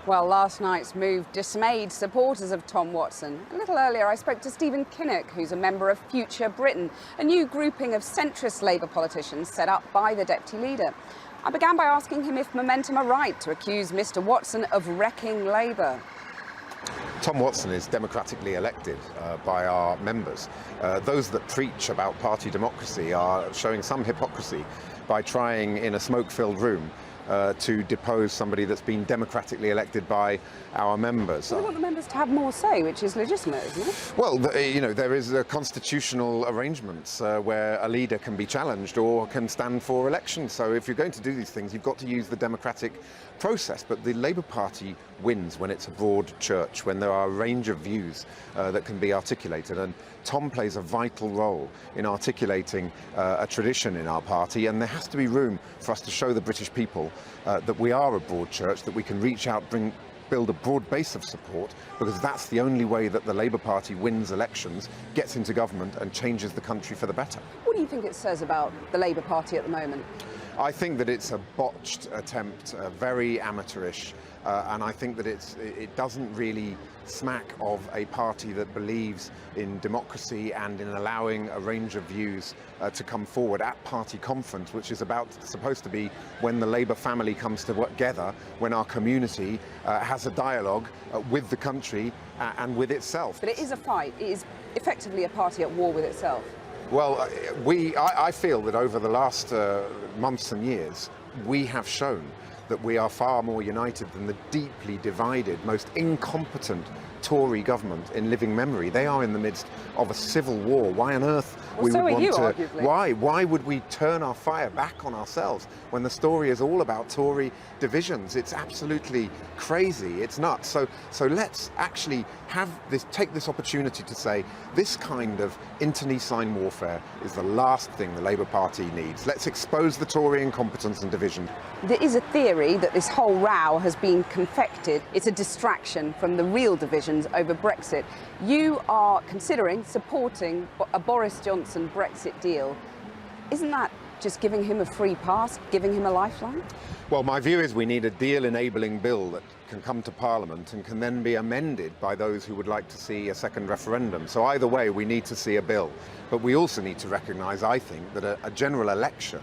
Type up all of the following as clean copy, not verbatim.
Well, last night's move dismayed supporters of Tom Watson. A little earlier, I spoke to Stephen Kinnock, who's a member of Future Britain, a new grouping of centrist Labour politicians set up by the deputy leader. I began by asking him if Momentum are right to accuse Mr Watson of wrecking Labour. Tom Watson is democratically elected by our members. Those that preach about party democracy are showing some hypocrisy by trying in a smoke-filled room to depose somebody that's been democratically elected by our members. Well, they want the members to have more say, which is legitimate, isn't it? Well, there is a constitutional arrangements where a leader can be challenged or can stand for election. So if you're going to do these things, you've got to use the democratic process. But the Labour Party wins when it's a broad church, when there are a range of views that can be articulated. And Tom plays a vital role in articulating a tradition in our party, and there has to be room for us to show the British people that we are a broad church, that we can reach out, build a broad base of support, because that's the only way that the Labour Party wins elections, gets into government and changes the country for the better. What do you think it says about the Labour Party at the moment? I think that it's a botched attempt, very amateurish, and I think that it doesn't really smack of a party that believes in democracy and in allowing a range of views to come forward at party conference, which is supposed to be when the Labour family comes together, when our community has a dialogue with the country and with itself. But it is a fight. It is effectively a party at war with itself. Well, I feel that over the last months and years, we have shown that we are far more united than the deeply divided, most incompetent Tory government in living memory. They are in the midst of a civil war. Why on earth we would want to? Arguably. Why would we turn our fire back on ourselves when the story is all about Tory divisions? It's absolutely crazy. It's nuts. So let's actually take this opportunity to say this kind of internecine warfare is the last thing the Labour Party needs. Let's expose the Tory incompetence and division. There is a theory that this whole row has been confected. It's a distraction from the real divisions over Brexit. You are considering supporting a Boris Johnson Brexit deal. Isn't that just giving him a free pass, giving him a lifeline? Well, my view is we need a deal-enabling bill that can come to Parliament and can then be amended by those who would like to see a second referendum. So either way, we need to see a bill. But we also need to recognise, I think, that a general election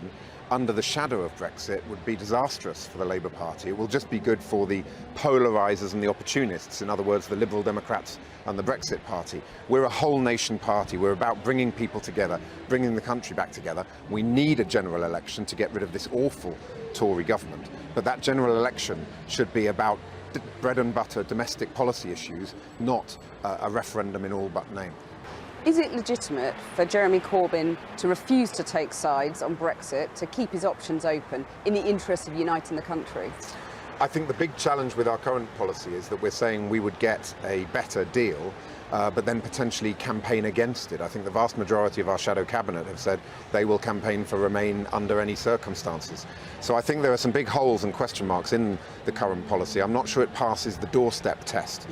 under the shadow of Brexit would be disastrous for the Labour Party. It will just be good for the polarisers and the opportunists, in other words, the Liberal Democrats and the Brexit Party. We're a whole nation party. We're about bringing people together, bringing the country back together. We need a general election to get rid of this awful Tory government. But that general election should be about bread and butter domestic policy issues, not a referendum in all but name. Is it legitimate for Jeremy Corbyn to refuse to take sides on Brexit, to keep his options open in the interest of uniting the country? I think the big challenge with our current policy is that we're saying we would get a better deal, but then potentially campaign against it. I think the vast majority of our shadow cabinet have said they will campaign for Remain under any circumstances. So I think there are some big holes and question marks in the current policy. I'm not sure it passes the doorstep test